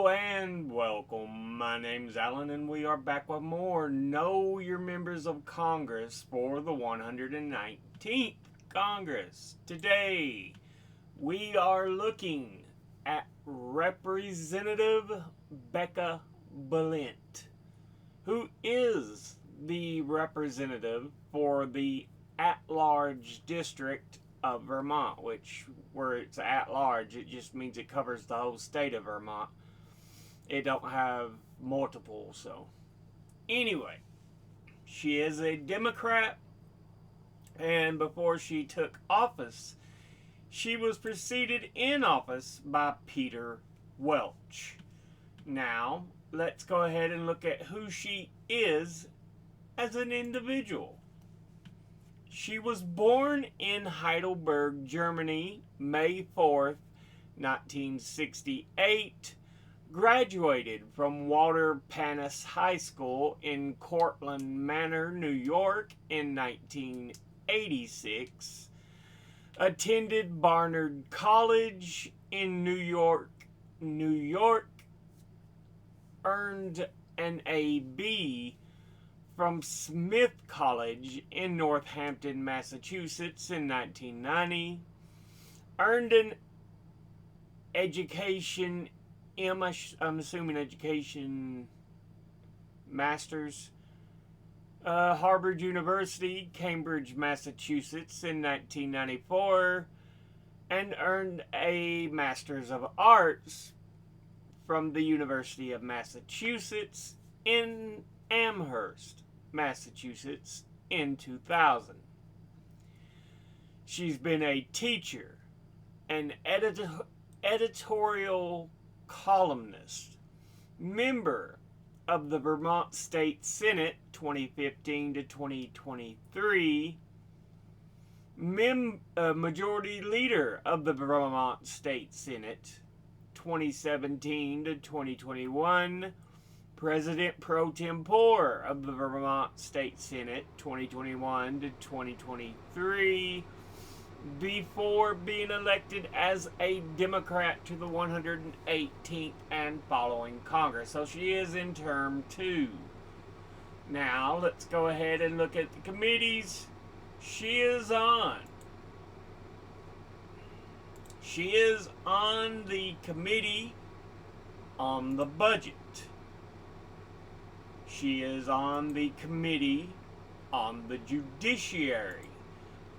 Hello and welcome. My name's Alan and we are back with more Know Your Members of Congress for the 119th Congress. Today we are looking at Representative Becca Balint, who is the representative for the at-large district of Vermont, which where it's at large, it just means it covers the whole state of Vermont. It don't have multiple, so anyway, she is a Democrat, and before she took office, she was preceded in office by Peter Welch. Now, let's go ahead and look at who she is as an individual. She was born in Heidelberg, Germany, May 4th, 1968, graduated from Walter Panis High School in Cortlandt Manor, New York in 1986, attended Barnard College in New York, earned an AB from Smith College in Northampton, Massachusetts in 1990, earned an education, I'm assuming education master's, Harvard University, Cambridge, Massachusetts in 1994, and earned a Master's of Arts from the University of Massachusetts in Amherst, Massachusetts in 2000. She's been a teacher, an editorial columnist, member of the Vermont State Senate 2015 to 2023, majority leader of the Vermont State Senate 2017 to 2021, President pro tempore of the Vermont State Senate 2021 to 2023, before being elected as a Democrat to the 118th and following Congress. So she is in term 2. Now let's go ahead and look at the committees she is on. She is on the Committee on the Budget. She is on the Committee on the Judiciary,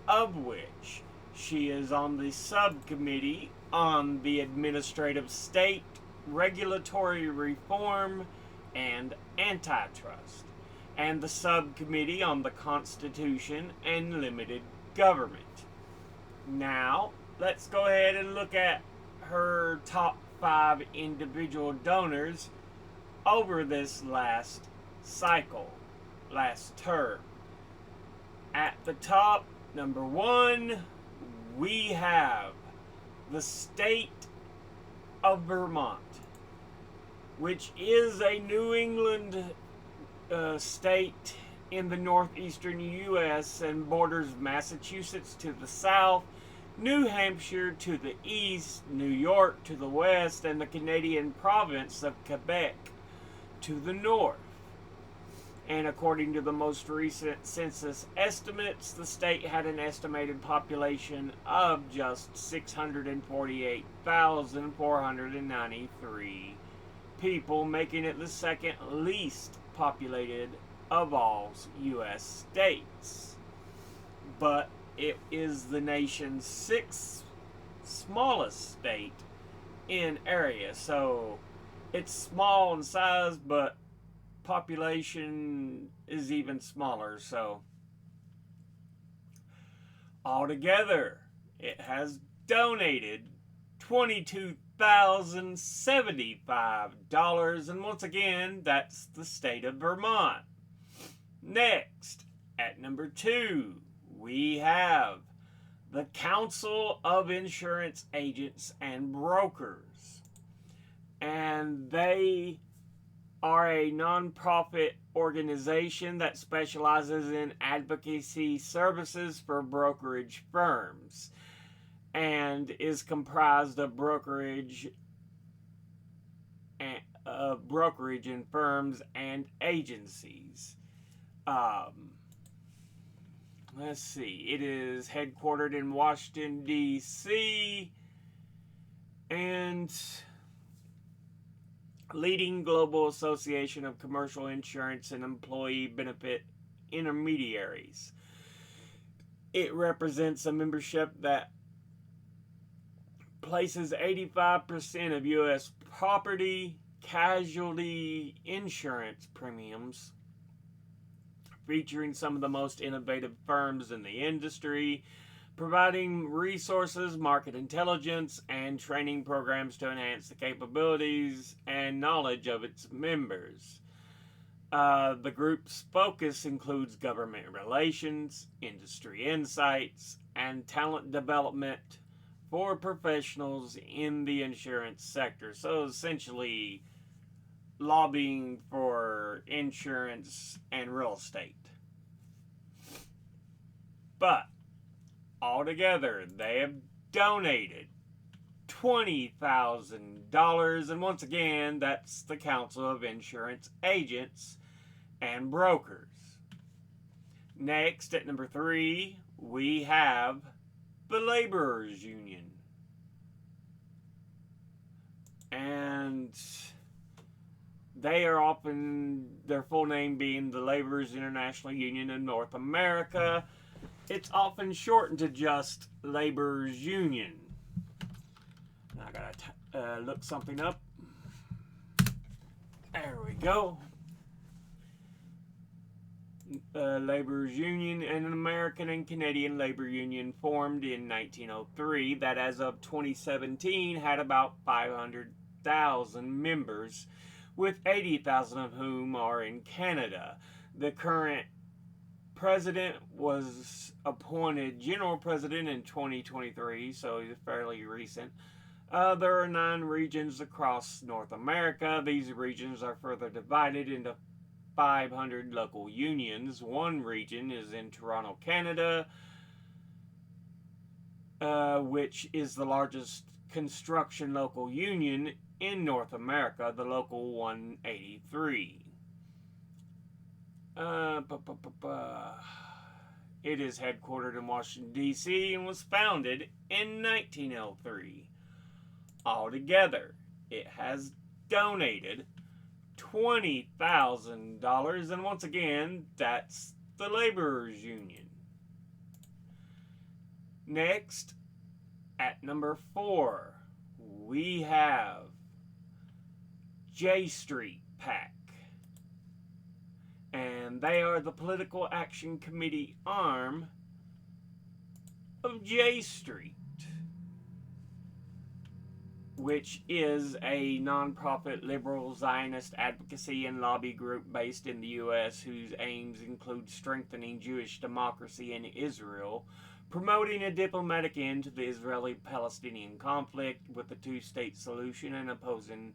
of which she is on the Subcommittee on the Administrative State, Regulatory Reform, and Antitrust, and the Subcommittee on the Constitution and Limited Government. Now, let's go ahead and look at her top 5 individual donors over this last term. At the top, number 1, we have the state of Vermont, which is a New England state in the northeastern U.S. and borders Massachusetts to the south, New Hampshire to the east, New York to the west, and the Canadian province of Quebec to the north. And according to the most recent census estimates, the state had an estimated population of just 648,493 people, making it the second least populated of all U.S. states. But it is the nation's 6th smallest state in area, so it's small in size, but population is even smaller. So altogether it has donated $22,075, and once again that's the state of Vermont. Next, at number 2, we have the Council of Insurance Agents and Brokers, and they are a nonprofit organization that specializes in advocacy services for brokerage firms and is comprised of brokerage and of brokerage and firms and agencies. Let's see. It is headquartered in Washington, D.C. and leading global association of commercial insurance and employee benefit intermediaries. It represents a membership that places 85% of U.S. property casualty insurance premiums, featuring some of the most innovative firms in the industry, providing resources, market intelligence, and training programs to enhance the capabilities and knowledge of its members. The group's focus includes government relations, industry insights, and talent development for professionals in the insurance sector. So essentially, lobbying for insurance and real estate. But altogether, they have donated $20,000, and once again, that's the Council of Insurance Agents and Brokers. Next, at number 3, we have the Laborers Union. And they are often, their full name being the Laborers International Union of North America. It's often shortened to just Laborers Union. Now I gotta look something up. There we go. Laborers Union, an American and Canadian labor union formed in 1903 that as of 2017 had about 500,000 members, with 80,000 of whom are in Canada. The current president was appointed general president in 2023, so he's fairly recent. There are 9 regions across North America. These regions are further divided into 500 local unions. One region is in Toronto, Canada, which is the largest construction local union in North America, the Local 183. It is headquartered in Washington, D.C. and was founded in 1903. Altogether, it has donated $20,000, and once again, that's the Laborers Union. Next, at number 4, we have J Street PAC, and they are the political action committee arm of J Street, which is a nonprofit liberal Zionist advocacy and lobby group based in the U.S. whose aims include strengthening Jewish democracy in Israel, promoting a diplomatic end to the Israeli-Palestinian conflict with the two-state solution, and opposing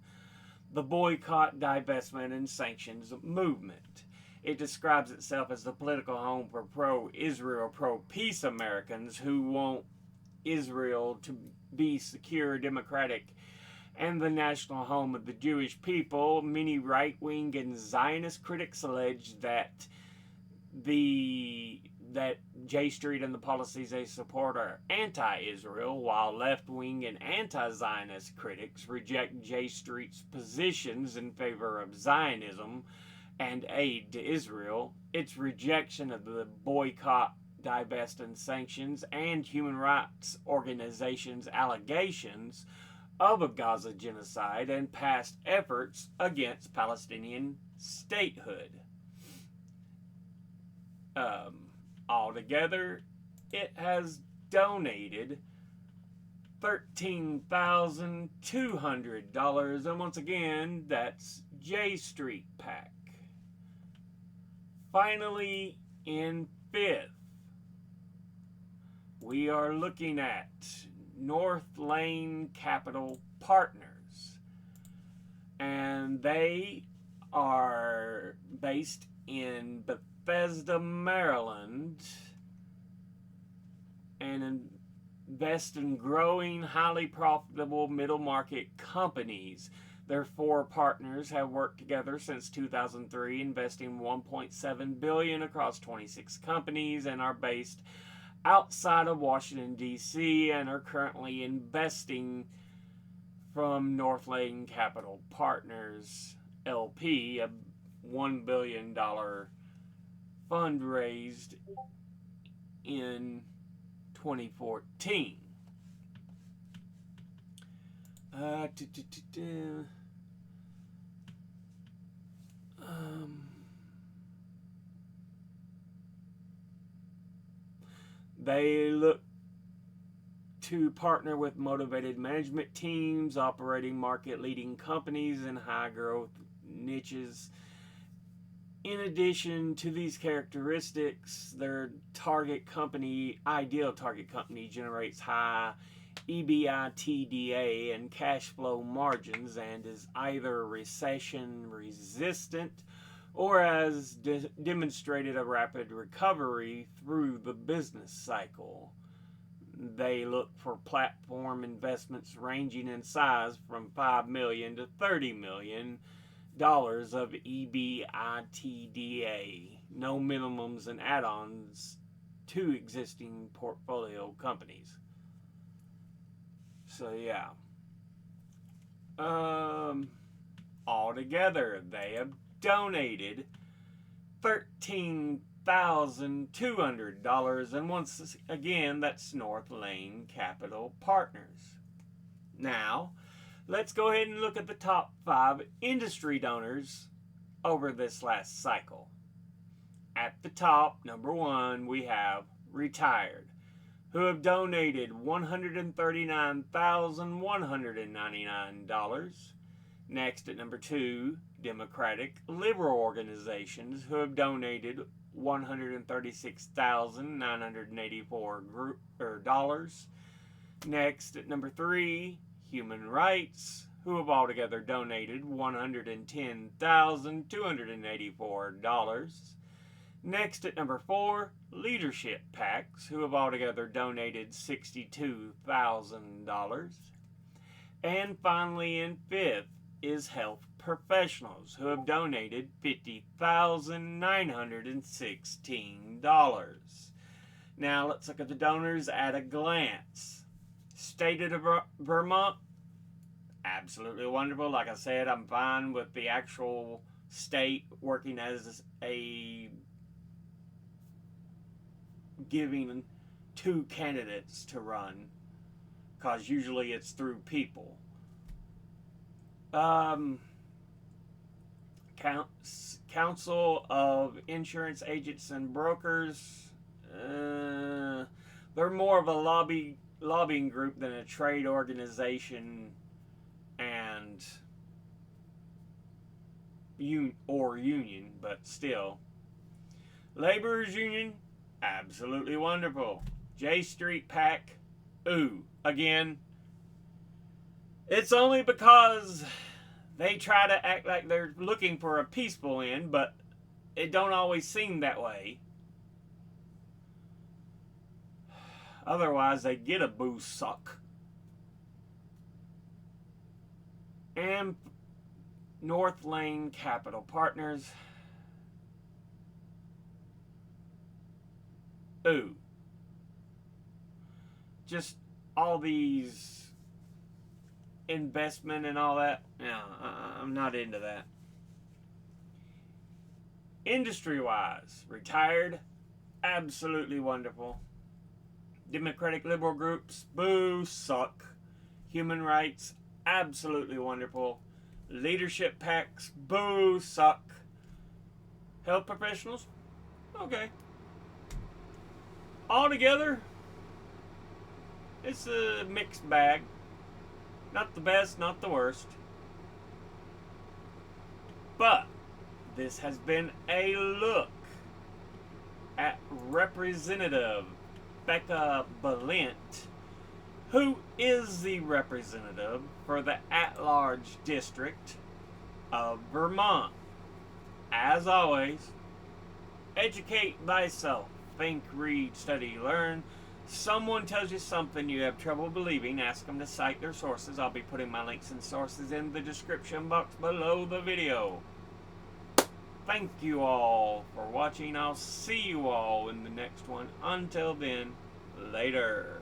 the boycott, divestment, and sanctions movement. It describes itself as the political home for pro-Israel, pro-peace Americans who want Israel to be secure, democratic, and the national home of the Jewish people. Many right-wing and Zionist critics allege that J Street and the policies they support are anti-Israel, while left-wing and anti-Zionist critics reject J Street's positions in favor of Zionism and aid to Israel, its rejection of the boycott, divest, and sanctions, and human rights organizations' allegations of a Gaza genocide, and past efforts against Palestinian statehood. Altogether, it has donated $13,200, and once again, that's J Street PAC. Finally, in 5th, we are looking at North Lane Capital Partners, and they are based in Bethesda, Maryland, and invest in growing, highly profitable middle market companies. Their four partners have worked together since 2003, investing $1.7 billion across 26 companies, and are based outside of Washington, D.C., and are currently investing from Northland Capital Partners, LP, a $1 billion fund raised in 2014. They look to partner with motivated management teams operating market-leading companies in high-growth niches. In addition to these characteristics, their ideal target company generates high EBITDA and cash flow margins and is either recession resistant or has demonstrated a rapid recovery through the business cycle. They look for platform investments ranging in size from $5 million to $30 million of EBITDA, no minimums and add-ons to existing portfolio companies. So yeah. Altogether, they have donated $13,200, and once again, that's Northland Capital Partners. Now, let's go ahead and look at the top 5 industry donors over this last cycle. At the top, number 1, we have Retired, who have donated $139,199. Next, at number 2, Democratic Liberal Organizations, who have donated $136,984. Next, at number 3, Human Rights, who have altogether donated $110,284. Next, at number 4, Leadership PACs, who have altogether donated $62,000. And finally, in 5th, is Health Professionals, who have donated $50,916. Now, let's look at the donors at a glance. State of Vermont, absolutely wonderful. Like I said, I'm fine with the actual state working as a giving 2 candidates to run, because usually it's through people. Council of Insurance Agents and Brokers, they're more of a lobbying group than a trade organization and union, but still. Laborers Union, absolutely wonderful. J Street PAC, ooh, again, it's only because they try to act like they're looking for a peaceful end, but it don't always seem that way. Otherwise, they get a boo suck. And Northland Capital Partners, ooh, just all these investment and all that. No, I'm not into that. Industry-wise, Retired, absolutely wonderful. Democratic Liberal groups, boo, suck. Human Rights, absolutely wonderful. Leadership PACs, boo, suck. Health Professionals, okay. Altogether, it's a mixed bag. Not the best, not the worst. But this has been a look at Representative Becca Balint, who is the representative for the at-large district of Vermont. As always, educate thyself. Think, read, study, learn. someone tells you something you have trouble believing, ask them to cite their sources. I'll be putting my links and sources in the description box below the video. Thank you all for watching. I'll see you all in the next one. Until then, later.